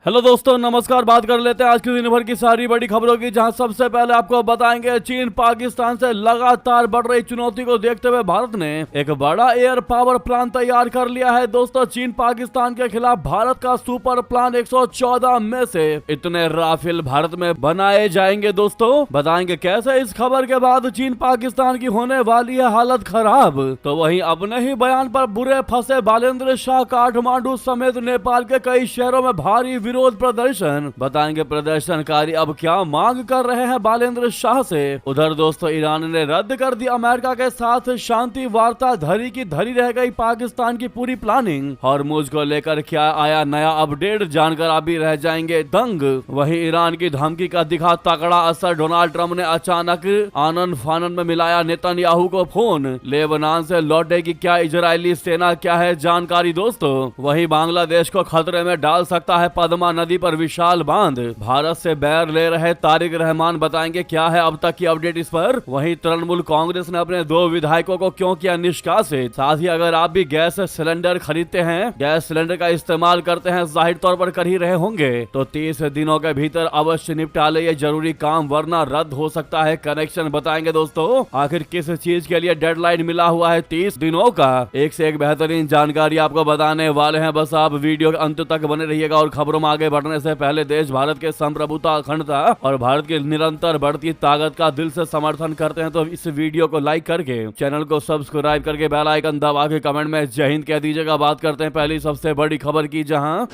Hello दोस्तों, नमस्कार। बात कर लेते हैं आज की दिन भर की सारी बड़ी खबरों की, जहां सबसे पहले आपको बताएंगे चीन पाकिस्तान से लगातार बढ़ रही चुनौती को देखते हुए भारत ने एक बड़ा एयर पावर प्लान तैयार कर लिया है। दोस्तों, चीन पाकिस्तान के खिलाफ भारत का सुपर प्लान 114 में से इतने राफेल भारत में बनाए जाएंगे। दोस्तों, बताएंगे कैसे इस खबर के बाद चीन पाकिस्तान की होने वाली है हालत खराब। तो वहीं अपने ही बयान पर बुरे फंसे बालेंद्र शाह काठमांडू समेत नेपाल के कई शहरों में भारी विरोध प्रदर्शन। बताएंगे प्रदर्शनकारी अब क्या मांग कर रहे हैं बालेंद्र शाह से। उधर दोस्तों, ईरान ने रद्द कर दी अमेरिका के साथ शांति वार्ता, धरी की धरी रह गई पाकिस्तान की पूरी प्लानिंग। हॉर्मुज को लेकर क्या आया नया अपडेट, जानकर आप भी रह जाएंगे दंग। वहीं ईरान की धमकी का दिखा तगड़ा असर, डोनाल्ड ट्रंप ने अचानक आनन फानन में मिलाया नेतन्याहू को फोन। लेबनान से लौटेगी क्या इजरायली सेना, क्या है जानकारी दोस्तों। वहीं बांग्लादेश को खतरे में डाल सकता है पद्मा नदी पर विशाल बांध, भारत से बैर ले रहे तारिक रहमान। बताएंगे क्या है अब तक की अपडेट इस पर। वहीं तृणमूल कांग्रेस ने अपने 2 विधायकों को क्यों किया निष्कासित। साथ ही अगर आप भी गैस सिलेंडर खरीदते हैं, गैस सिलेंडर का इस्तेमाल करते हैं, जाहिर तौर पर कर ही रहे होंगे, तो 30 दिनों के भीतर अवश्य निपटा ले ये जरूरी काम, वरना रद्द हो सकता है कनेक्शन। बताएंगे दोस्तों आखिर किस चीज के लिए डेडलाइन मिला हुआ है 30 दिनों का। एक से एक बेहतरीन जानकारी आपको बताने वाले हैं, बस आप वीडियो के अंत तक बने रहिएगा। और खबरों में आगे बढ़ने से पहले देश भारत के संप्रभुता, अखंडता और भारत की निरंतर बढ़ती ताकत का दिल से समर्थन करते हैं तो इस वीडियो को लाइक करके, चैनल को सब्सक्राइब करके, बेल आइकन दबा के कमेंट में जय हिंद कह दीजिएगा। बात करते हैं पहली सबसे बड़ी खबर की, जहां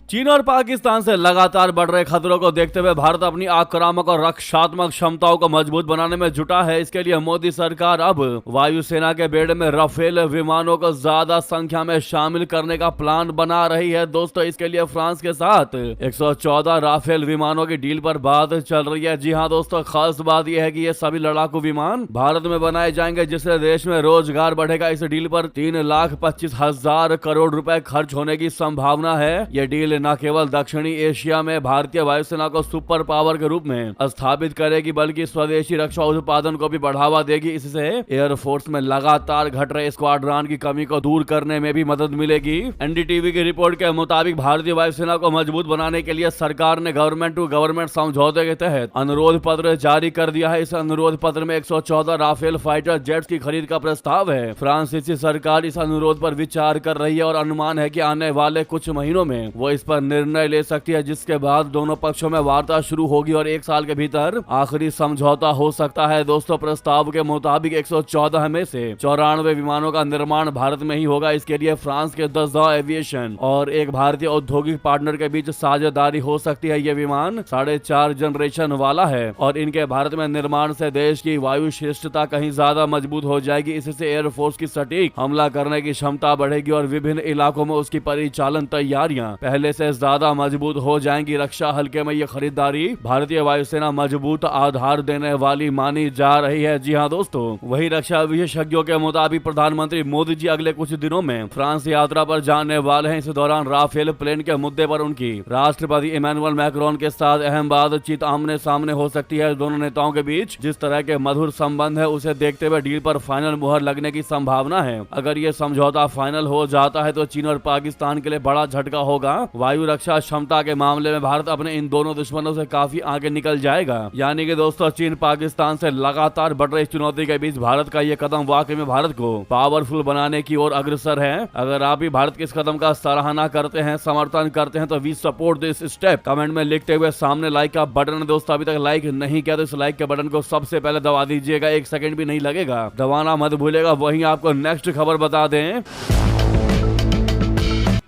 चीन और पाकिस्तान से लगातार बढ़ रहे खतरों को देखते हुए भारत अपनी आक्रामक और रक्षात्मक क्षमताओं को मजबूत बनाने में जुटा है। इसके लिए मोदी सरकार अब वायुसेना के बेड़े में राफेल विमानों को ज्यादा संख्या में शामिल करने का प्लान बना रही है। दोस्तों, इसके लिए फ्रांस के साथ 114 राफेल विमानों की डील पर बात चल रही है। जी हाँ दोस्तों, खास बात यह है कि ये सभी लड़ाकू विमान भारत में बनाए जाएंगे, जिससे देश में रोजगार बढ़ेगा। इस डील पर 3,25,000 करोड़ रुपए खर्च होने की संभावना है। ये डील न केवल दक्षिणी एशिया में भारतीय वायुसेना को सुपर पावर के रूप में स्थापित करेगी, बल्कि स्वदेशी रक्षा उत्पादन को भी बढ़ावा देगी। इससे एयरफोर्स में लगातार घट रहे स्क्वाड्रन की कमी को दूर करने में भी मदद मिलेगी। एनडीटीवी की रिपोर्ट के मुताबिक भारतीय वायुसेना को मजबूत बनाने के लिए सरकार ने गवर्नमेंट टू गवर्नमेंट समझौते के तहत अनुरोध पत्र जारी कर दिया है। इस अनुरोध पत्र में 114 राफेल फाइटर जेट्स की खरीद का प्रस्ताव है। फ्रांसीसी सरकार इस अनुरोध पर विचार कर रही है और अनुमान है कि आने वाले कुछ महीनों में वो इस पर निर्णय ले सकती है, जिसके बाद दोनों पक्षों में वार्ता शुरू होगी और 1 साल के भीतर आखिरी समझौता हो सकता है। दोस्तों, प्रस्ताव के मुताबिक 114 में से 94 विमानों का निर्माण भारत में ही होगा। इसके लिए फ्रांस के दसदा एविएशन और एक भारतीय औद्योगिक पार्टनर के बीच साझेदारी हो सकती है। ये विमान 4.5 जनरेशन वाला है और इनके भारत में निर्माण से देश की वायु श्रेष्ठता कहीं ज्यादा मजबूत हो जाएगी। इससे एयरफोर्स की सटीक हमला करने की क्षमता बढ़ेगी और विभिन्न इलाकों में उसकी परिचालन तैयारियां पहले से ज्यादा मजबूत हो जाएंगी। रक्षा हल्के में यह खरीदारी भारतीय वायुसेना मजबूत आधार देने वाली मानी जा रही है। जी हाँ दोस्तों, वही रक्षा विशेषज्ञों के मुताबिक प्रधानमंत्री मोदी जी अगले कुछ दिनों में फ्रांस यात्रा पर जाने वाले हैं। इस दौरान राफेल प्लेन के मुद्दे पर उनकी राष्ट्रपति इमैनुअल मैक्रोन के साथ अहम बातचीत आमने सामने हो सकती है। दोनों नेताओं के बीच जिस तरह के मधुर संबंध है, उसे देखते हुए डील पर फाइनल मुहर लगने की संभावना है। अगर ये समझौता फाइनल हो जाता है तो चीन और पाकिस्तान के लिए बड़ा झटका होगा। वायु रक्षा क्षमता के मामले में भारत अपने इन दोनों दुश्मनों से काफी आगे निकल जाएगा। यानी कि दोस्तों, चीन पाकिस्तान से लगातार बढ़ रही चुनौती के बीच भारत का ये कदम वाकई में भारत को पावरफुल बनाने की ओर अग्रसर है। अगर आप भी भारत के इस कदम का सराहना करते हैं, समर्थन करते हैं, तो we support this step comment में लिखते हुए सामने लाइक का बटन है। दोस्तों, अभी तक लाइक नहीं किया तो इस लाइक के बटन को सबसे पहले दबा दीजिएगा, 1 सेकंड भी नहीं लगेगा, दबाना मत भूलेगा। वहीं आपको नेक्स्ट खबर बता दें,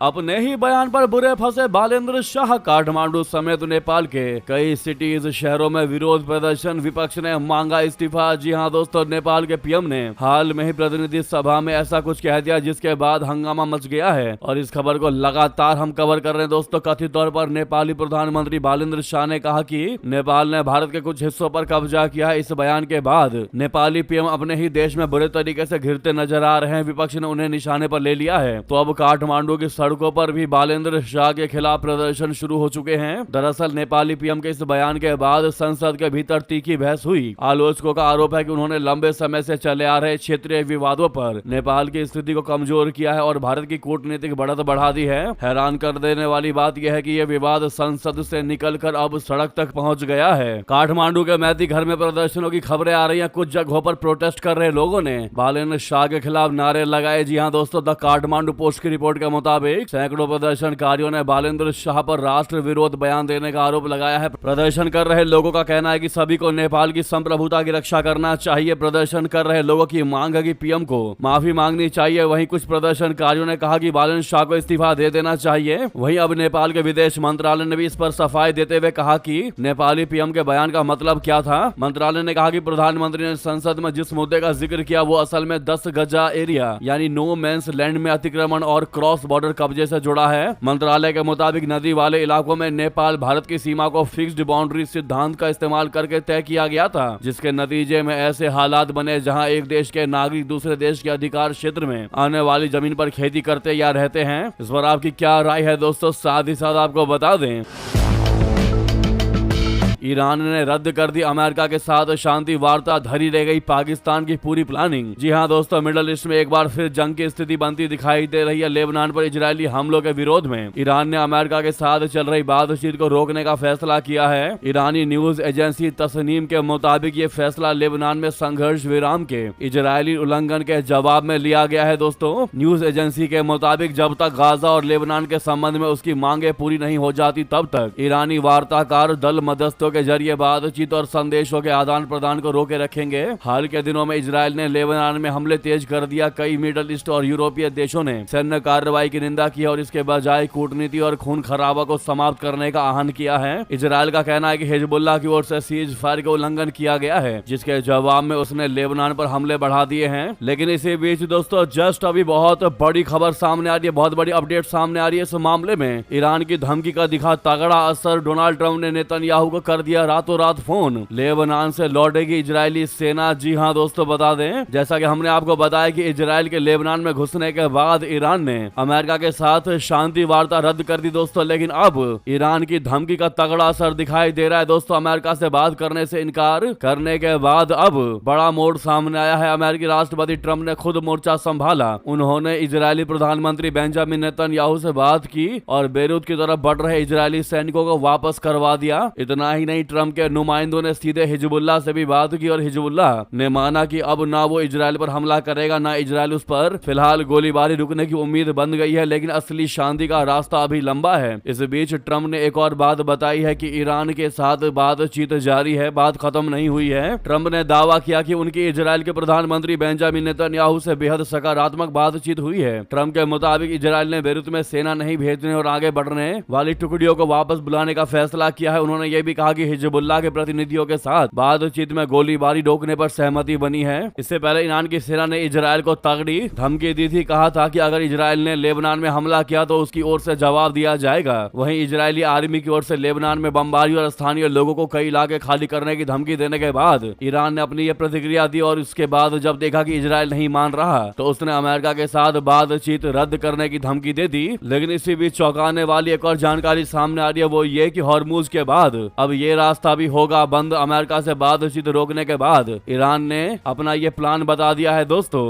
अपने ही बयान पर बुरे फंसे बालेंद्र शाह काठमांडू समेत नेपाल के कई सिटीज शहरों में विरोध प्रदर्शन, विपक्ष ने मांगा इस्तीफा। जी हां दोस्तों, नेपाल के पीएम ने हाल में ही प्रतिनिधि सभा में ऐसा कुछ कह दिया, जिसके बाद हंगामा मच गया है और इस खबर को लगातार हम कवर कर रहे हैं। दोस्तों, कथित तौर पर नेपाली प्रधानमंत्री बालेंद्र शाह ने कहा कि नेपाल ने भारत के कुछ हिस्सों पर कब्जा किया है। इस बयान के बाद नेपाली पीएम अपने ही देश में बुरे तरीके से घिरते नजर आ रहे हैं। विपक्ष ने उन्हें निशाने पर ले लिया है, तो अब काठमांडू की सड़कों पर भी बालेंद्र शाह के खिलाफ प्रदर्शन शुरू हो चुके हैं। दरअसल नेपाली पीएम के इस बयान के बाद संसद के भीतर तीखी बहस हुई। आलोचकों का आरोप है कि उन्होंने लंबे समय से चले आ रहे क्षेत्रीय विवादों पर नेपाल की स्थिति को कमजोर किया है और भारत की कूटनीतिक बढ़त बढ़ा दी है। हैरान कर देने वाली बात यह है कि यह विवाद संसद से निकलकर अब सड़क तक पहुंच गया है। काठमांडू के मैती घर में प्रदर्शनों की खबरें आ रही हैं। कुछ जगहों पर प्रोटेस्ट कर रहे लोगों ने बालेंद्र शाह के खिलाफ नारे लगाए। जी हां दोस्तों, द काठमांडू पोस्ट की रिपोर्ट के मुताबिक सैकड़ों प्रदर्शनकारियों ने बालेंद्र शाह पर राष्ट्र विरोध बयान देने का आरोप लगाया है। प्रदर्शन कर रहे लोगों का कहना है कि सभी को नेपाल की संप्रभुता की रक्षा करना चाहिए। प्रदर्शन कर रहे लोगों की मांग है कि पीएम को माफी मांगनी चाहिए। वहीं कुछ प्रदर्शनकारियों ने कहा कि बालेंद्र शाह को इस्तीफा दे देना चाहिए। वहीं अब नेपाल के विदेश मंत्रालय ने भी इस पर सफाई देते हुए कहा कि नेपाली पीएम के बयान का मतलब क्या था। मंत्रालय ने कहा कि प्रधानमंत्री ने संसद में जिस मुद्दे का जिक्र किया वो असल में 10 गजा एरिया यानी नो मैंस लैंड में अतिक्रमण और क्रॉस बॉर्डर कब्जे से जुड़ा है। मंत्रालय के मुताबिक नदी वाले इलाकों में नेपाल भारत की सीमा को फिक्स्ड बाउंड्री सिद्धांत का इस्तेमाल करके तय किया गया था, जिसके नतीजे में ऐसे हालात बने जहां एक देश के नागरिक दूसरे देश के अधिकार क्षेत्र में आने वाली जमीन पर खेती करते या रहते हैं। इस पर आपकी क्या राय है दोस्तों, साथ ही साथ आपको बता दें ईरान ने रद्द कर दी अमेरिका के साथ शांति वार्ता, धरी रह गई पाकिस्तान की पूरी प्लानिंग। जी हां दोस्तों, मिडल ईस्ट में एक बार फिर जंग की स्थिति बनती दिखाई दे रही है। लेबनान पर इजरायली हमलों के विरोध में ईरान ने अमेरिका के साथ चल रही बातचीत को रोकने का फैसला किया है। ईरानी न्यूज एजेंसी तस्नीम के मुताबिक ये फैसला लेबनान में संघर्ष विराम के इजरायली उल्लंघन के जवाब में लिया गया है। दोस्तों, न्यूज एजेंसी के मुताबिक जब तक गाजा और लेबनान के संबंध में उसकी मांगे पूरी नहीं हो जाती तब तक ईरानी वार्ताकार दल मध्यस्थों के जरिए बातचीत और संदेशों के आदान प्रदान को रोके रखेंगे। हाल के दिनों में इजरायल ने लेबनान में हमले तेज कर दिया। कई मिडल ईस्ट और यूरोपीय देशों ने सैन्य कार्रवाई की निंदा की और इसके बजाय कूटनीति और खून खराबा को समाप्त करने का आह्वान किया है। इजरायल का कहना है कि हिजबुल्लाह की ओर से सीज फायर का उल्लंघन किया गया है, जिसके जवाब में उसने लेबनान पर हमले बढ़ा दिए हैं। लेकिन इसी बीच दोस्तों जस्ट अभी बहुत बड़ी खबर सामने आ रही है, बहुत बड़ी अपडेट सामने आ रही है। इस मामले में ईरान की धमकी का दिखा तगड़ा असर। डोनाल्ड ट्रंप ने नेतन्याहू को कर दिया रातों रात फोन। लेबनान से लौटेगी इजरायली सेना। जी हां दोस्तों, बता दें जैसा कि हमने आपको बताया कि इजरायल के लेबनान में घुसने के बाद ईरान ने अमेरिका के साथ शांति वार्ता रद्द कर दी दोस्तों। लेकिन अब ईरान की धमकी का तगड़ा असर दिखाई दे रहा है दोस्तों। अमेरिका से बात करने से इनकार करने के बाद अब बड़ा मोड़ सामने आया है। अमेरिकी राष्ट्रपति ट्रंप ने खुद मोर्चा संभाला। उन्होंने इजरायली प्रधानमंत्री बेंजामिन नेतन्याहू से बात की और बेरूत की तरफ बढ़ रहे इजरायली सैनिकों को वापस करवा दिया। इतना ही नहीं, ट्रंप के नुमाइंदों ने सीधे हिजबुल्लाह से भी बात की और हिजबुल्लाह ने माना कि अब ना वो इजरायल पर हमला करेगा ना इजरायल उस पर। फिलहाल गोलीबारी रुकने की उम्मीद बन गई है, लेकिन असली शांति का रास्ता अभी लंबा है। इस बीच ट्रंप ने एक और बात बताई है कि ईरान के साथ बातचीत जारी है, बात खत्म नहीं हुई है। ट्रंप ने दावा किया कि उनकी इजरायल के प्रधानमंत्री बेंजामिन नेतन्याहू से बेहद सकारात्मक बातचीत हुई है। ट्रंप के मुताबिक इजरायल ने बेरूत में सेना नहीं भेजने और आगे बढ़ने वाली टुकड़ियों को वापस बुलाने का फैसला किया है। उन्होंने ये भी कहा कि हिजबुल्लाह के प्रतिनिधियों के साथ बातचीत में गोलीबारी रोकने पर सहमति बनी है। इससे पहले ईरान की सेना ने इजरायल को तगड़ी धमकी दी थी। कहा था कि अगर इजरायल ने लेबनान में हमला किया तो उसकी ओर से जवाब दिया जाएगा। वहीं इजरायली आर्मी की ओर से लेबनान में बमबारी और स्थानीय लोगों को कई इलाके खाली करने की धमकी देने के बाद ईरान ने अपनी ये प्रतिक्रिया दी और इसके बाद जब देखा कि इजरायल नहीं मान रहा तो उसने अमेरिका के साथ बातचीत रद्द करने की धमकी दे दी। लेकिन इसी बीच चौंकाने वाली एक और जानकारी सामने आ रही है, वो ये कि हॉर्मुज के बाद अब ये रास्ता भी होगा बंद। अमेरिका से बातचीत रोकने के बाद ईरान ने अपना ये प्लान बता दिया है दोस्तों।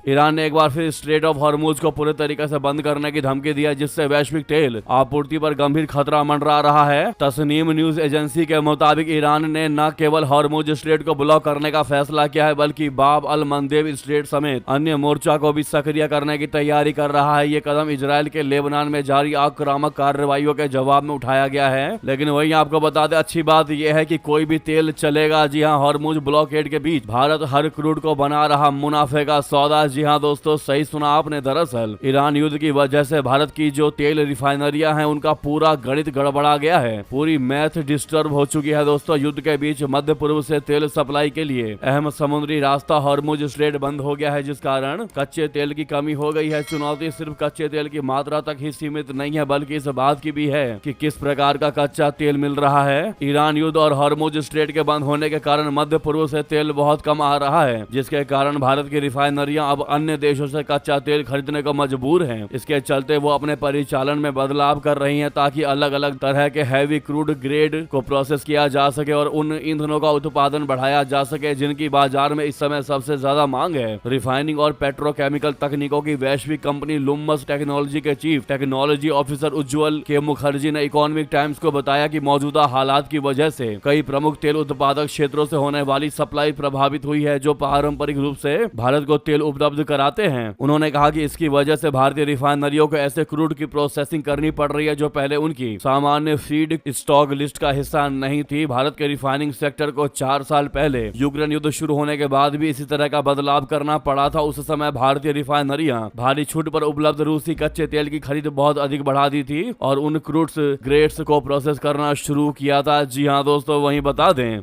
ईरान ने एक बार फिर स्ट्रेट ऑफ हॉर्मुज को पूरे तरीके से बंद करने की धमकी दी है, जिससे वैश्विक तेल आपूर्ति पर गंभीर खतरा मंडरा रहा है। तस्नीम न्यूज एजेंसी के मुताबिक ईरान ने न केवल हॉर्मुज स्ट्रेट को ब्लॉक करने का फैसला किया है, बल्कि बाब अल मंदेब स्ट्रेट समेत अन्य मोर्चा को भी सक्रिय करने की तैयारी कर रहा है। ये कदम इजरायल के लेबनान में जारी आक्रामक कार्रवाइयों के जवाब में उठाया गया है। लेकिन वहीं आपको बता दें, अच्छी बात यह है कि कोई भी तेल चलेगा। जी हाँ, हॉर्मुज ब्लॉकेड के बीच भारत हर क्रूड को बना रहा मुनाफे का सौदा। जी हाँ दोस्तों, सही सुना आपने। दरअसल ईरान युद्ध की वजह से भारत की जो तेल रिफाइनरियां हैं उनका पूरा गणित गड़बड़ा गया है, पूरी मैथ डिस्टर्ब हो चुकी है दोस्तों। युद्ध के बीच मध्य पूर्व से तेल सप्लाई के लिए अहम समुद्री रास्ता हॉर्मुज स्ट्रेट बंद हो गया है, जिस कारण कच्चे तेल की कमी हो गई है। चुनौती सिर्फ कच्चे तेल की मात्रा तक ही सीमित नहीं है, बल्कि इस बात की भी है कि किस प्रकार का कच्चा तेल मिल रहा है। ईरान युद्ध और हॉर्मुज स्ट्रेट के बंद होने के कारण मध्य पूर्व से तेल बहुत कम आ रहा है, जिसके कारण भारत की रिफाइनरियां अब अन्य देशों से कच्चा तेल खरीदने को मजबूर हैं। इसके चलते वो अपने परिचालन में बदलाव कर रही हैं ताकि अलग अलग तरह के हैवी क्रूड ग्रेड को प्रोसेस किया जा सके और उन ईंधनों का उत्पादन बढ़ाया जा सके जिनकी बाजार में इस समय सबसे ज्यादा मांग है। रिफाइनिंग और पेट्रोकेमिकल तकनीकों की वैश्विक कंपनी लुम्मस टेक्नोलॉजी के चीफ टेक्नोलॉजी ऑफिसर उज्ज्वल के मुखर्जी ने इकोनॉमिक टाइम्स को बताया कि मौजूदा हालात की वजह से कई प्रमुख तेल उत्पादक क्षेत्रों से होने वाली सप्लाई प्रभावित हुई है जो पारंपरिक रूप से भारत को तेल उपलब्ध कराते हैं। उन्होंने कहा कि इसकी वजह से भारतीय रिफाइनरियों को ऐसे क्रूड की प्रोसेसिंग करनी पड़ रही है जो पहले उनकी सामान्य फीड स्टॉक लिस्ट का हिस्सा नहीं थी। भारत के रिफाइनिंग सेक्टर को 4 साल पहले यूक्रेन युद्ध शुरू होने के बाद भी इसी तरह का बदलाव करना पड़ा था। उस समय भारतीय रिफाइनरियां भारी छूट पर उपलब्ध रूसी कच्चे तेल की खरीद बहुत अधिक बढ़ा दी थी और उन क्रूड्स ग्रेड्स को प्रोसेस करना शुरू किया था। जी हाँ दोस्तों, वहीं बता दें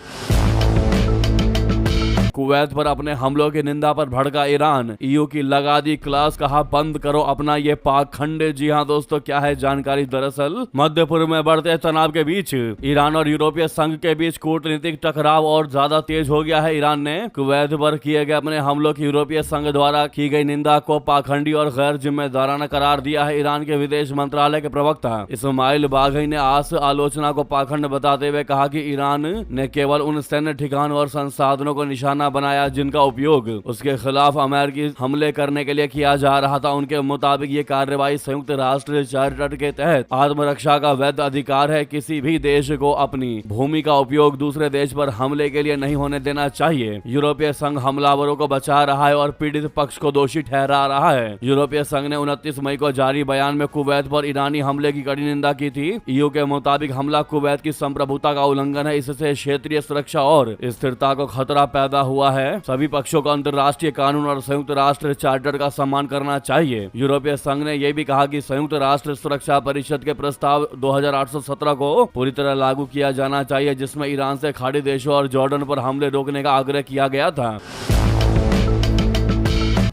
कुवैत पर अपने हमलों की निंदा पर भड़का ईरान, ईयू की लगा दी क्लास, कहा बंद करो अपना ये पाखंड। जी हाँ दोस्तों, क्या है जानकारी। दरअसल मध्य पूर्व में बढ़ते तनाव के बीच ईरान और यूरोपीय संघ के बीच कूटनीतिक टकराव और ज्यादा तेज हो गया है। ईरान ने कुवैत पर किए गए अपने हमलों की यूरोपीय संघ द्वारा की गई निंदा को पाखंडी और गैर जिम्मेदाराना करार दिया है। ईरान के विदेश मंत्रालय के प्रवक्ता इस्माइल बाघई ने आज आलोचना को पाखंड बताते हुए कहा कि ईरान ने केवल उन सैन्य ठिकानों और संसाधनों को निशाना बनाया जिनका उपयोग उसके खिलाफ अमेरिकी हमले करने के लिए किया जा रहा था। उनके मुताबिक ये कार्रवाई संयुक्त राष्ट्र चार्टर के तहत आत्मरक्षा का वैध अधिकार है। किसी भी देश को अपनी भूमि का उपयोग दूसरे देश पर हमले के लिए नहीं होने देना चाहिए। यूरोपीय संघ हमलावरों को बचा रहा है और पीड़ित पक्ष को दोषी ठहरा रहा है। यूरोपीय संघ ने 29 मई को जारी बयान में कुवैत पर ईरानी हमले की कड़ी निंदा की थी। ईयू के मुताबिक हमला कुवैत की संप्रभुता का उल्लंघन है। इससे क्षेत्रीय सुरक्षा और स्थिरता को खतरा पैदा हुआ है। सभी पक्षों को अंतर्राष्ट्रीय कानून और संयुक्त राष्ट्र चार्टर का सम्मान करना चाहिए। यूरोपीय संघ ने यह भी कहा कि संयुक्त राष्ट्र सुरक्षा परिषद के प्रस्ताव 2817 को पूरी तरह लागू किया जाना चाहिए जिसमें ईरान से खाड़ी देशों और जॉर्डन पर हमले रोकने का आग्रह किया गया था।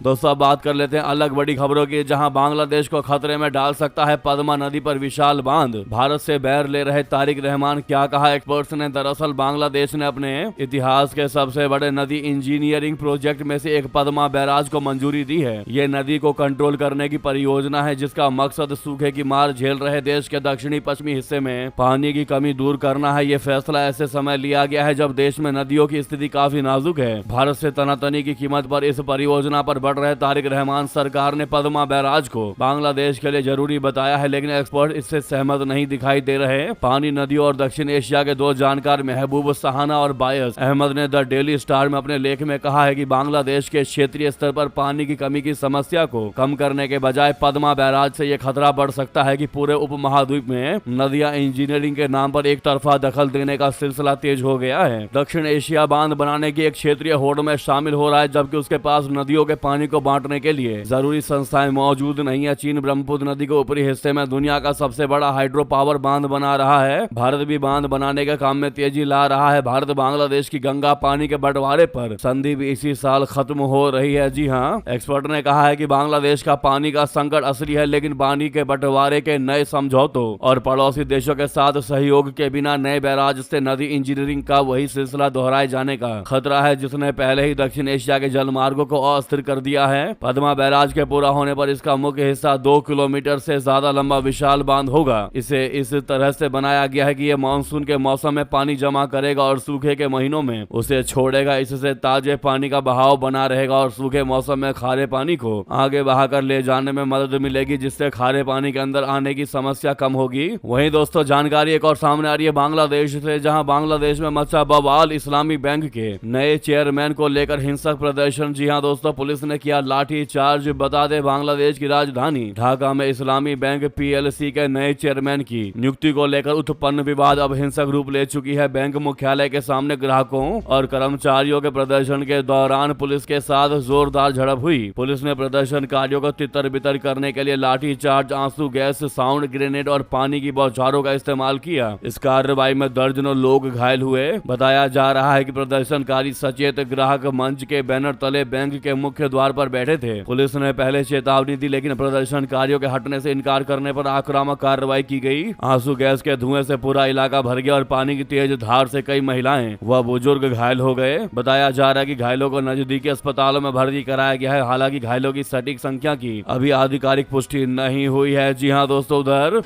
दोस्तों अब बात कर लेते हैं अलग बड़ी खबरों की, जहां बांग्लादेश को खतरे में डाल सकता है पद्मा नदी पर विशाल बांध। भारत से बैर ले रहे तारिक रहमान, क्या कहा एक्सपर्ट्स ने। दरअसल बांग्लादेश ने अपने इतिहास के सबसे बड़े नदी इंजीनियरिंग प्रोजेक्ट में से एक पद्मा बैराज को मंजूरी दी है। ये नदी को कंट्रोल करने की परियोजना है जिसका मकसद सूखे की मार झेल रहे देश के दक्षिणी पश्चिमी हिस्से में पानी की कमी दूर करना है। ये फैसला ऐसे समय लिया गया है जब देश में नदियों की स्थिति काफी नाजुक है। भारत से तनातनी की कीमत पर इस परियोजना पर बढ़ रहे तारिक रहमान सरकार ने पद्मा बैराज को बांग्लादेश के लिए जरूरी बताया है, लेकिन एक्सपर्ट इससे सहमत नहीं दिखाई दे रहे। पानी नदियों और दक्षिण एशिया के दो जानकार महबूब सहाना और बायस अहमद ने द डेली स्टार में अपने लेख में कहा है कि बांग्लादेश के क्षेत्रीय स्तर पर पानी की कमी की समस्या को कम करने के बजाय पद्मा बैराज से यह खतरा बढ़ सकता है कि पूरे उपमहाद्वीप में नदियां इंजीनियरिंग के नाम पर एक तरफा दखल देने का सिलसिला तेज हो गया है। दक्षिण एशिया बांध बनाने की एक क्षेत्रीय होड़ में शामिल हो रहा है जबकि उसके पास नदियों के पानी को बांटने के लिए जरूरी संस्थाएं मौजूद नहीं है। चीन ब्रह्मपुत्र नदी के ऊपरी हिस्से में दुनिया का सबसे बड़ा हाइड्रो पावर बांध बना रहा है। भारत भी बांध बनाने के काम में तेजी ला रहा है। भारत बांग्लादेश की गंगा पानी के बंटवारे पर संधि भी इसी साल खत्म हो रही है। जी हाँ, एक्सपर्ट ने कहा है कि बांग्लादेश का पानी का संकट असली है, लेकिन पानी के बंटवारे के नए समझौतों और पड़ोसी देशों के साथ सहयोग के बिना नए बैराज से नदी इंजीनियरिंग का वही सिलसिला दोहराए जाने का खतरा है जिसने पहले ही दक्षिण एशिया के जलमार्गों को अस्थिर कर दिया है। पद्मा बैराज के पूरा होने पर इसका मुख्य हिस्सा 2 किलोमीटर से ज्यादा लंबा विशाल बांध होगा। इसे इस तरह से बनाया गया है कि यह मानसून के मौसम में पानी जमा करेगा और सूखे के महीनों में उसे छोड़ेगा। इससे ताजे पानी का बहाव बना रहेगा और सूखे मौसम में खारे पानी को आगे बहाकर ले जाने में मदद मिलेगी जिससे खारे पानी के अंदर आने की समस्या कम होगी। वहीं दोस्तों जानकारी एक और सामने आ रही है बांग्लादेश से, जहां बांग्लादेश में मचा बवाल। इस्लामी बैंक के नए चेयरमैन को लेकर हिंसक प्रदर्शन। जी हाँ दोस्तों, पुलिस ने किया लाठी चार्ज। बता दे बांग्लादेश की राजधानी ढाका में इस्लामी बैंक PLC के नए चेयरमैन की नियुक्ति को लेकर उत्पन्न विवाद अब हिंसक रूप ले चुकी है। बैंक मुख्यालय के सामने ग्राहकों और कर्मचारियों के प्रदर्शन के दौरान पुलिस के साथ जोरदार झड़प हुई। पुलिस ने प्रदर्शनकारियों को तितर बितर करने के लिए लाठी चार्ज, आंसू गैस, साउंड ग्रेनेड और पानी की बौछारों का इस्तेमाल किया। इस कार्रवाई में दर्जनों लोग घायल हुए। बताया जा रहा है कि प्रदर्शनकारी सचेत ग्राहक मंच के बैनर तले बैंक के मुख्य द्वार कार पर बैठे थे। पुलिस ने पहले चेतावनी दी, लेकिन प्रदर्शनकारियों के हटने से इनकार करने पर आक्रामक कार्रवाई की गई। आंसू गैस के धुएं से पूरा इलाका भर गया और पानी की तेज धार से कई महिलाएं व बुजुर्ग घायल हो गए। बताया जा रहा है कि घायलों को नजदीकी अस्पतालों में भर्ती कराया गया है। हालांकि घायलों की सटीक संख्या की अभी आधिकारिक पुष्टि नहीं हुई है। जी हाँ दोस्तों, उधर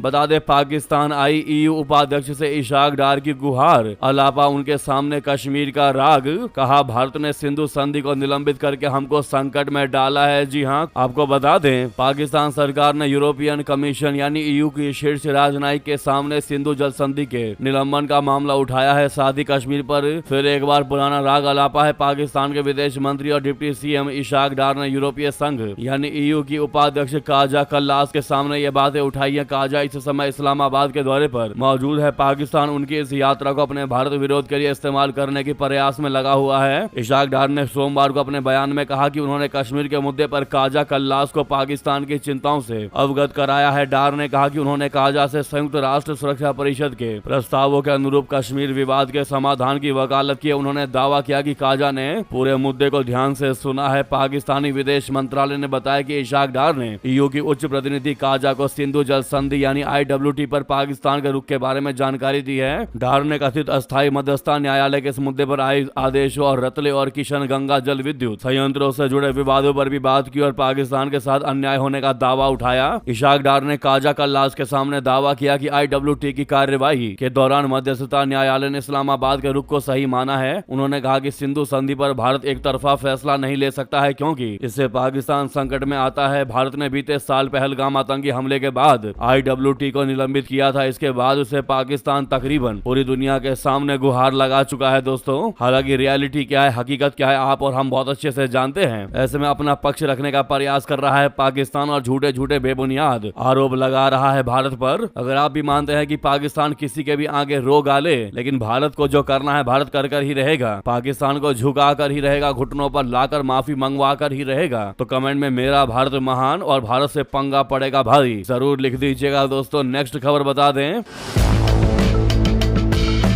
बता दे पाकिस्तान आई EU उपाध्यक्ष से इशाक डार की गुहार, अलापा उनके सामने कश्मीर का राग, कहा भारत ने सिंधु संधि को निलंबित करके हमको संकट में डाला है। जी हाँ, आपको बता दें पाकिस्तान सरकार ने यूरोपियन कमीशन यानी EU की शीर्ष राजनयिक के सामने सिंधु जल संधि के निलंबन का मामला उठाया है। साथ ही कश्मीर पर फिर एक बार पुराना राग अलापा है। पाकिस्तान के विदेश मंत्री और डिप्टी CM इशाक डार ने यूरोपीय संघ यानी EU की उपाध्यक्ष काजा कल्लास के सामने ये बातें उठाई है। काजा इस समय इस्लामाबाद के दौरे पर मौजूद है। पाकिस्तान उनकी इस यात्रा को अपने भारत विरोध के लिए इस्तेमाल करने के प्रयास में लगा हुआ है। इशाक डार ने सोमवार को अपने बयान में कहा कि उन्होंने कश्मीर के मुद्दे पर काजा कल्लास को पाकिस्तान की चिंताओं से अवगत कराया है। डार ने कहा कि उन्होंने काजा से संयुक्त राष्ट्र सुरक्षा परिषद के प्रस्तावों के अनुरूप कश्मीर विवाद के समाधान की वकालत की। उन्होंने दावा किया कि काजा ने पूरे मुद्दे को ध्यान से सुना है। पाकिस्तानी विदेश मंत्रालय ने बताया कि इशाक डार ने EU की उच्च प्रतिनिधि काजा को सिंधु जल संधि यानी IWT पर पाकिस्तान के रुख के बारे में जानकारी दी है। डार ने कथित अस्थायी मध्यस्थता न्यायालय के इस मुद्दे पर आए आदेशों और रतले और किशन गंगा जल विद्युत संयंत्रों से जुड़े विवादों पर भी बात की और पाकिस्तान के साथ अन्याय होने का दावा उठाया। इशाक डार ने काजा कल्लास के सामने दावा किया कि IWT की कार्यवाही के दौरान मध्यस्थता न्यायालय ने इस्लामाबाद के रुख को सही माना है। उन्होंने कहा कि सिंधु संधि पर भारत एक तरफा फैसला नहीं ले सकता है, क्योंकि इससे पाकिस्तान संकट में आता है। भारत ने बीते साल पहलगाम आतंकी हमले के बाद IWT को निलंबित किया था। इसके बाद उसे पाकिस्तान तकरीबन पूरी दुनिया के सामने गुहार लगा चुका है। दोस्तों, हालांकि रियलिटी क्या है, हकीकत क्या है, आप और हम बहुत अच्छे से जानते हैं। ऐसे में अपना पक्ष रखने का प्रयास कर रहा है पाकिस्तान और झूठे झूठे बेबुनियाद आरोप लगा रहा है भारत पर। अगर आप भी मानते हैं कि पाकिस्तान किसी के भी आगे रो गाले, लेकिन भारत को जो करना है भारत कर कर ही रहेगा, पाकिस्तान को झुका कर ही रहेगा, घुटनों पर लाकर माफी मंगवा कर ही रहेगा, तो कमेंट में मेरा भारत महान और भारत से पंगा पड़ेगा भारी जरूर लिख दीजिएगा। दोस्तों, नेक्स्ट खबर बता दें,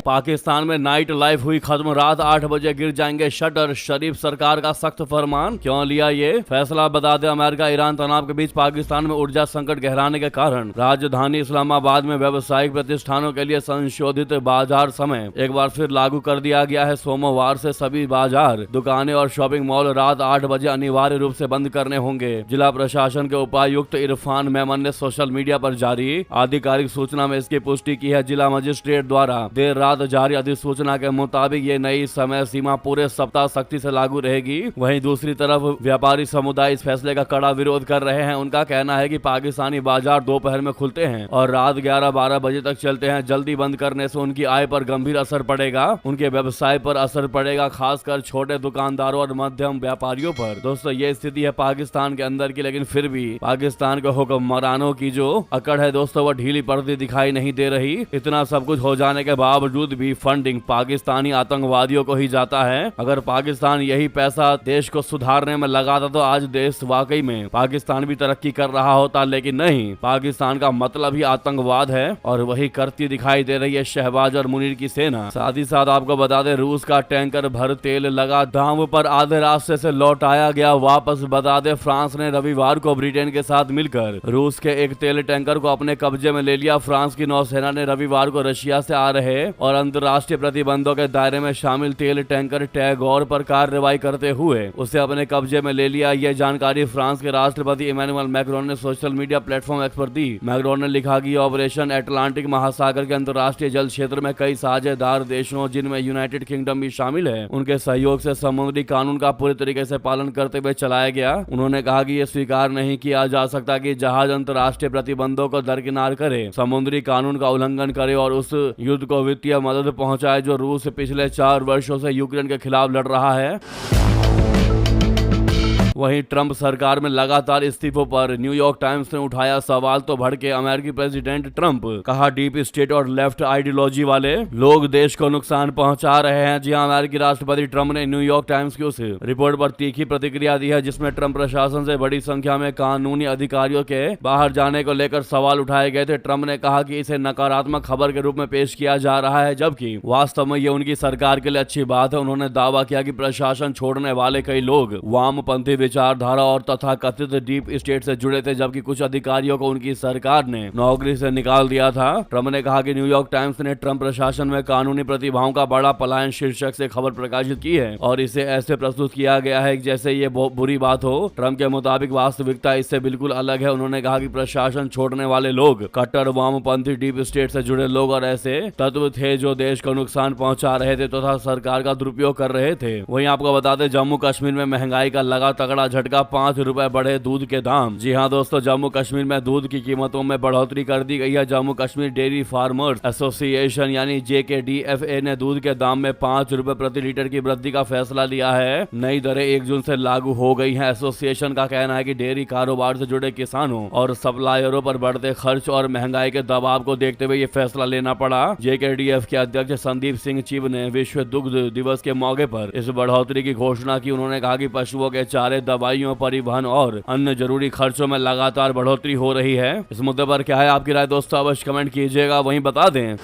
पाकिस्तान में नाइट लाइफ हुई खत्म, रात 8 बजे गिर जाएंगे शटर, शरीफ सरकार का सख्त फरमान। क्यों लिया ये फैसला बता दें, अमेरिका ईरान तनाव के बीच पाकिस्तान में ऊर्जा संकट गहराने के कारण राजधानी इस्लामाबाद में व्यावसायिक प्रतिष्ठानों के लिए संशोधित बाजार समय एक बार फिर लागू कर दिया गया है। सोमवार से सभी बाजार, दुकानें और शॉपिंग मॉल रात 8 बजे अनिवार्य रूप से बंद करने होंगे। जिला प्रशासन के उपायुक्त इरफान मेमन ने सोशल मीडिया पर जारी आधिकारिक सूचना में इसकी पुष्टि की है। जिला मजिस्ट्रेट द्वारा देर रात जारी अधिसूचना के मुताबिक ये नई समय सीमा पूरे सप्ताह सख्ती से लागू रहेगी। वहीं दूसरी तरफ व्यापारी समुदाय इस फैसले का कड़ा विरोध कर रहे हैं। उनका कहना है कि पाकिस्तानी बाजार दोपहर में खुलते हैं और रात 11-12 बजे तक चलते हैं। जल्दी बंद करने से उनकी आय पर गंभीर असर पड़ेगा, उनके व्यवसाय पर असर पड़ेगा, खासकर छोटे दुकानदारों और मध्यम व्यापारियों पर। दोस्तों, ये स्थिति है पाकिस्तान के अंदर की, लेकिन फिर भी पाकिस्तान के हुक्मरानों की जो अकड़ है दोस्तों, वो ढीली पड़ती दिखाई नहीं दे रही। इतना सब कुछ हो जाने के बावजूद भी फंडिंग पाकिस्तानी आतंकवादियों को ही जाता है। अगर पाकिस्तान यही पैसा देश को सुधारने में लगाता तो आज देश वाकई में पाकिस्तान भी तरक्की कर रहा होता, लेकिन नहीं, पाकिस्तान का मतलब ही आतंकवाद है और वही करती दिखाई दे रही है शहबाज और मुनीर की सेना। साथ ही साथ आपको बता दें, रूस का टैंकर भर तेल लगा दांव पर आधे रास्ते से लौटाया गया वापस। बता दें, फ्रांस ने रविवार को ब्रिटेन के साथ मिलकर रूस के एक तेल टैंकर को अपने कब्जे में ले लिया। फ्रांस की नौसेना ने रविवार को रशिया से आ रहे और अंतर्राष्ट्रीय प्रतिबंधों के दायरे में शामिल तेल टैंकर टैगोर पर कार्रवाई करते हुए उसे अपने कब्जे में ले लिया। यह जानकारी फ्रांस के राष्ट्रपति इमैनुअल मैक्रोन ने सोशल मीडिया प्लेटफॉर्म एक्स पर दी। मैक्रोन ने लिखा कि ऑपरेशन अटलांटिक महासागर के अंतर्राष्ट्रीय जल क्षेत्र में कई साझेदार देशों, जिनमें यूनाइटेड किंगडम भी शामिल है, उनके सहयोग से समुद्री कानून का पूरी तरीके से पालन करते हुए चलाया गया। उन्होंने कहा कि यह स्वीकार नहीं किया जा सकता कि जहाज अंतर्राष्ट्रीय प्रतिबंधों को दरकिनार करे, समुद्री कानून का उल्लंघन करे और उस युद्ध को वित्तीय मदद पहुंचाए जो रूस पिछले 4 वर्षों से यूक्रेन के खिलाफ लड़ रहा है। वहीं ट्रंप सरकार में लगातार इस्तीफों पर न्यूयॉर्क टाइम्स ने उठाया सवाल तो भड़के अमेरिकी प्रेसिडेंट ट्रंप। कहा डीप स्टेट और लेफ्ट आइडियोलॉजी वाले लोग देश को नुकसान पहुंचा रहे हैं। जी हां, अमेरिकी राष्ट्रपति ट्रंप ने न्यूयॉर्क टाइम्स की उस रिपोर्ट पर तीखी प्रतिक्रिया दी है जिसमें ट्रंप प्रशासन से बड़ी संख्या में कानूनी अधिकारियों के बाहर जाने को लेकर सवाल उठाए गए थे। ट्रंप ने कहा कि इसे नकारात्मक खबर के रूप में पेश किया जा रहा है जबकि वास्तव में ये उनकी सरकार के लिए अच्छी बात है। उन्होंने दावा किया कि प्रशासन छोड़ने वाले कई लोग वामपंथी विचारधारा और तथाकथित डीप स्टेट से जुड़े थे जबकि कुछ अधिकारियों को उनकी सरकार ने नौकरी से निकाल दिया था। ट्रंप ने कहा कि न्यूयॉर्क टाइम्स ने ट्रंप प्रशासन में कानूनी प्रतिभाओं का बड़ा पलायन शीर्षक से खबर प्रकाशित की है और इसे ऐसे प्रस्तुत किया गया है जैसे ये बुरी बात हो। ट्रंप के मुताबिक वास्तविकता इससे बिल्कुल अलग है। उन्होंने कहा कि प्रशासन छोड़ने वाले लोग कट्टर वामपंथी डीप स्टेट से जुड़े लोग और ऐसे तत्व थे जो देश को नुकसान पहुंचा रहे थे तथा सरकार का दुरुपयोग कर रहे थे। वहीं आपको बता दें जम्मू कश्मीर में महंगाई का लगा तगड़ा झटका, 5 रुपए बढ़े दूध के दाम। जी हां दोस्तों, जम्मू कश्मीर में दूध की कीमतों में बढ़ोतरी कर दी गई है। Jammu Kashmir dairy farmers association यानी JKDFA ने दूध के दाम में 5 रुपए प्रति लीटर की वृद्धि का फैसला लिया है। नई दरें 1 जून से लागू हो गई हैं। एसोसिएशन का कहना है कि डेयरी कारोबार से जुड़े किसानों और सप्लायरों पर बढ़ते खर्च और महंगाई के दबाव को देखते हुए ये फैसला लेना पड़ा। JKDF के अध्यक्ष संदीप सिंह चीब ने विश्व दुग्ध दिवस के मौके पर इस बढ़ोतरी की घोषणा की। उन्होंने कहा कि पशुओं के चारे, दवाइयों, परिवहन और अन्य जरूरी खर्चों में लगातार बढ़ोतरी हो रही है। इस मुद्दे पर क्या है आपकी राय दोस्तों, अवश्य कमेंट कीजिएगा। वहीं बता दें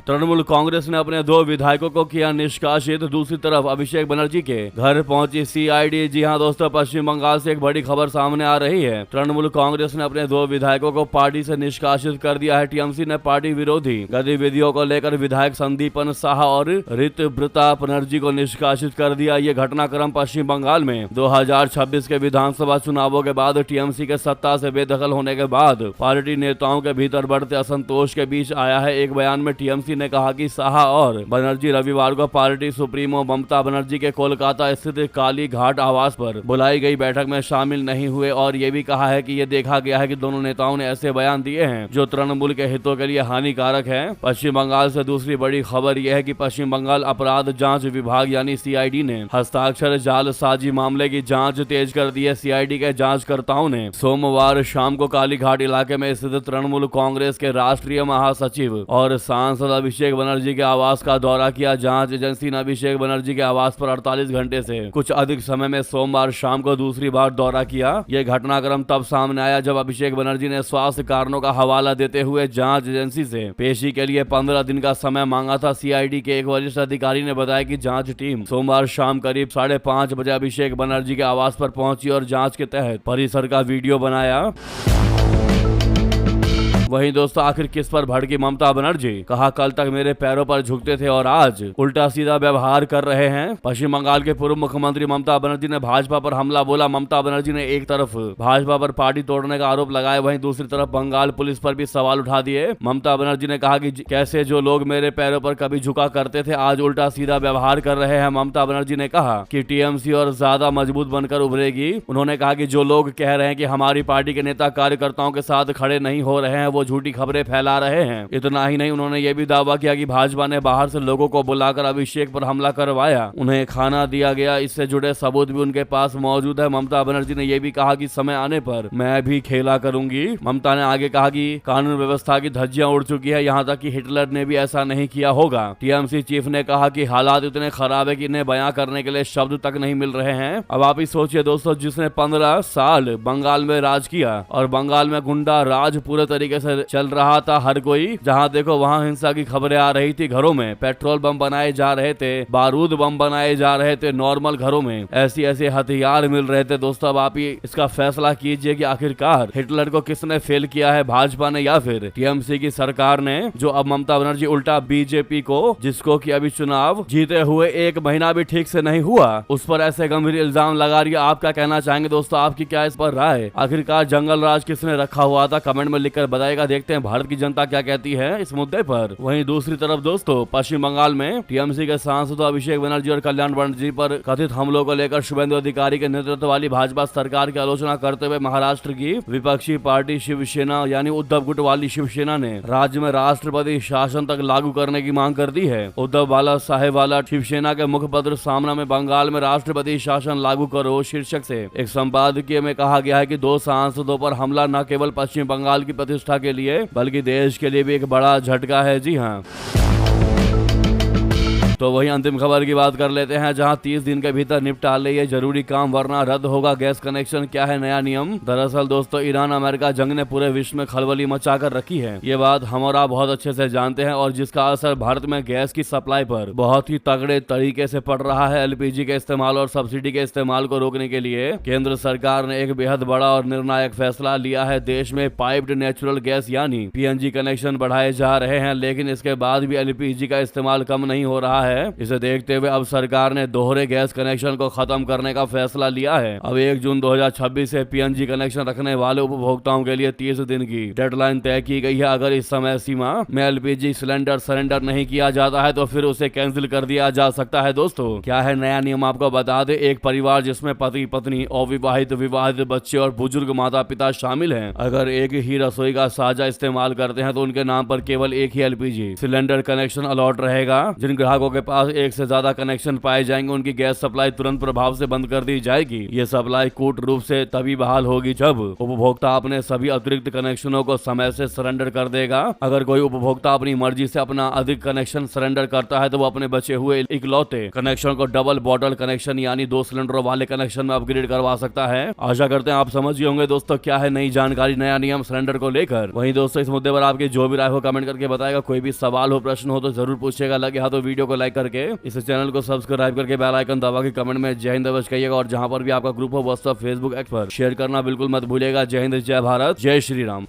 तृणमूल कांग्रेस ने अपने 2 विधायकों को किया निष्कासित। दूसरी तरफ अभिषेक बनर्जी के घर पहुंची CID। जी हां दोस्तों, पश्चिम बंगाल से एक बड़ी खबर सामने आ रही है। तृणमूल कांग्रेस ने अपने 2 विधायकों को पार्टी से निष्कासित कर दिया है। TMC ने पार्टी विरोधी गतिविधियों को लेकर विधायक संदीपन शाह और ऋतव्रता बनर्जी को निष्कासित कर दिया। ये घटनाक्रम पश्चिम बंगाल में 2026 के विधानसभा चुनावों के बाद TMC के सत्ता से बेदखल होने के बाद पार्टी नेताओं के भीतर बढ़ते असंतोष के बीच आया है। एक बयान में TMC ने कहा कि शाह और बनर्जी रविवार को पार्टी सुप्रीमो ममता बनर्जी के कोलकाता स्थित काली घाट आवास पर बुलाई गई बैठक में शामिल नहीं हुए और ये भी कहा है कि ये देखा गया है कि दोनों नेताओं ने ऐसे बयान दिए हैं जो तृणमूल के हितों के लिए हानिकारक है। पश्चिम बंगाल से दूसरी बड़ी खबर यह है कि पश्चिम बंगाल अपराध जांच विभाग यानी CID ने हस्ताक्षर जालसाजी मामले की जांच तेज कर दी है। CID के जांचकर्ताओं ने सोमवार शाम को कालीघाट इलाके में स्थित तृणमूल कांग्रेस के राष्ट्रीय महासचिव और सांसद अभिषेक बनर्जी के आवास का दौरा किया। जांच एजेंसी ने अभिषेक बनर्जी के आवास पर 48 घंटे से कुछ अधिक समय में सोमवार शाम को दूसरी बार दौरा किया। यह घटनाक्रम तब सामने आया जब अभिषेक बनर्जी ने स्वास्थ्य कारणों का हवाला देते हुए जांच एजेंसी से पेशी के लिए 15 दिन का समय मांगा था। CID के एक वरिष्ठ अधिकारी ने बताया कि जांच टीम सोमवार शाम करीब 5:30 बजे अभिषेक बनर्जी के आवास पर पहुंची और जांच के तहत परिसर का वीडियो बनाया। वहीं दोस्तों आखिर किस पर भड़की ममता बनर्जी? कहा कल तक मेरे पैरों पर झुकते थे और आज उल्टा सीधा व्यवहार कर रहे हैं। पश्चिम बंगाल के पूर्व मुख्यमंत्री ममता बनर्जी ने भाजपा पर हमला बोला। ममता बनर्जी ने एक तरफ भाजपा पर पार्टी तोड़ने का आरोप लगाया, वहीं दूसरी तरफ बंगाल पुलिस पर भी सवाल उठा दिए। ममता बनर्जी ने कहा कि कैसे जो लोग मेरे पैरों पर कभी झुका करते थे आज उल्टा सीधा व्यवहार कर रहे हैं। ममता बनर्जी ने कहा कि TMC और ज्यादा मजबूत बनकर उभरेगी। उन्होंने कहा कि जो लोग कह रहे हैं कि हमारी पार्टी के नेता कार्यकर्ताओं के साथ खड़े नहीं हो रहे हैं वो झूठी खबरें फैला रहे हैं। इतना ही नहीं, उन्होंने ये भी दावा किया कि भाजपा ने बाहर से लोगों को बुलाकर अभिषेक पर हमला करवाया, उन्हें खाना दिया गया। इससे जुड़े सबूत भी उनके पास मौजूद है। ममता बनर्जी ने यह भी कहा कि समय आने पर मैं भी खेला करूंगी। ममता ने आगे कहा कि कानून व्यवस्था की धज्जियां उड़ चुकी है, यहाँ तक कि हिटलर ने भी ऐसा नहीं किया होगा। TMC चीफ ने कहा कि हालात इतने खराब है कि इन्हें बयां करने के लिए शब्द तक नहीं मिल रहे हैं। अब आप ही सोचिए दोस्तों, जिसने 15 साल बंगाल में राज किया और बंगाल में गुंडा राज पूरे तरीके से चल रहा था, हर कोई जहां देखो वहां हिंसा की खबरें आ रही थी। घरों में पेट्रोल बम बनाए जा रहे थे, बारूद बम बनाए जा रहे थे, नॉर्मल घरों में ऐसे हथियार मिल रहे थे। दोस्तों अब आप ही इसका फैसला कीजिए कि आखिरकार हिटलर को किसने फेल किया है, भाजपा ने या फिर TMC की सरकार ने, जो अब ममता बनर्जी उल्टा BJP को, जिसको कि अभी चुनाव जीते हुए 1 महीना भी ठीक से नहीं हुआ, उस पर ऐसे गंभीर इल्जाम लगा रही है। आप क्या कहना चाहेंगे दोस्तों, आपकी क्या इस पर राय? आखिरकार जंगल राज किसने रखा हुआ था? कमेंट में लिखकर बताइएगा। जाएगा। देखते हैं भारत की जनता क्या कहती है इस मुद्दे पर। वहीं दूसरी तरफ दोस्तों, पश्चिम बंगाल में टीएमसी के सांसदों अभिषेक बनर्जी और कल्याण बनर्जी पर कथित हमलों को लेकर शुभेंदु अधिकारी के नेतृत्व वाली भाजपा सरकार की आलोचना करते हुए महाराष्ट्र की विपक्षी पार्टी शिवसेना यानी उद्धव गुट वाली शिवसेना ने राज्य में राष्ट्रपति शासन तक लागू करने की मांग कर दी है। उद्धव बाला साहेब वाला शिवसेना के मुखपत्र सामना में बंगाल में राष्ट्रपति शासन लागू करो शीर्षक से एक संपादकीय में कहा गया है कि 2 सांसदों पर हमला न केवल पश्चिम बंगाल की प्रतिष्ठा के लिए बल्कि देश के लिए भी एक बड़ा झटका है। जी हाँ, तो वही अंतिम खबर की बात कर लेते हैं, जहां 30 दिन के भीतर निपटा ले ये जरूरी काम वरना रद्द होगा गैस कनेक्शन। क्या है नया नियम? दरअसल दोस्तों, ईरान अमेरिका जंग ने पूरे विश्व में खलबली मचा कर रखी है। ये बात हम और आप बहुत अच्छे से जानते हैं और जिसका असर भारत में गैस की सप्लाई पर बहुत ही तगड़े तरीके से पड़ रहा है। एलपीजी के इस्तेमाल और सब्सिडी के इस्तेमाल को रोकने के लिए केंद्र सरकार ने एक बेहद बड़ा और निर्णायक फैसला लिया है। देश में पाइप्ड नेचुरल गैस यानी पीएनजी कनेक्शन बढ़ाए जा रहे हैं, लेकिन इसके बाद भी एलपीजी का इस्तेमाल कम नहीं हो रहा है। इसे देखते हुए अब सरकार ने दोहरे गैस कनेक्शन को खत्म करने का फैसला लिया है। अब 1 जून 2026 से पीएनजी कनेक्शन रखने वाले उपभोक्ताओं के लिए 30 दिन की डेडलाइन तय की गई है। अगर इस समय सीमा में एलपीजी सिलेंडर सरेंडर नहीं किया जाता है तो फिर उसे कैंसिल कर दिया जा सकता है। दोस्तों, क्या है नया नियम आपको बता दे। एक परिवार जिसमें पति पत्नी अविवाहित विवाहित बच्चे और बुजुर्ग माता पिता शामिल हैं, अगर एक ही रसोई का साझा इस्तेमाल करते हैं तो उनके नाम पर केवल एक ही एलपीजी सिलेंडर कनेक्शन अलॉट रहेगा। जिन ग्राहकों के पास एक से ज्यादा कनेक्शन पाए जाएंगे उनकी गैस सप्लाई तुरंत प्रभाव से बंद कर दी जाएगी। ये सप्लाई कूट रूप से तभी बहाल होगी जब उपभोक्ता अपने सभी अतिरिक्त कनेक्शनों को समय से सरेंडर कर देगा। अगर कोई उपभोक्ता अपनी मर्जी से अपना अधिक कनेक्शन सरेंडर करता है तो वो अपने बचे हुए इकलौते कनेक्शन को डबल बॉटल कनेक्शन यानी 2 सिलेंडरों वाले कनेक्शन में अपग्रेड करवा सकता है। आशा करते हैं आप समझ गए होंगे दोस्तों क्या है नई जानकारी, नया नियम सिलेंडर को लेकर। वहीं दोस्तों, इस मुद्दे पर आपकी जो भी राय हो कमेंट करके बताएगा। कोई भी सवाल हो प्रश्न हो तो जरूर पूछेगा। लगे हाँ तो वीडियो को लाइक करके इस चैनल को सब्सक्राइब करके बेल आइकन दबा के कमेंट में जय हिंद अवश्य कहिएगा। और जहां पर भी आपका ग्रुप हो व्हाट्सएप फेसबुक एक्स पर शेयर करना बिल्कुल मत भूलिएगा। जय हिंद, जय भारत, जय श्री राम।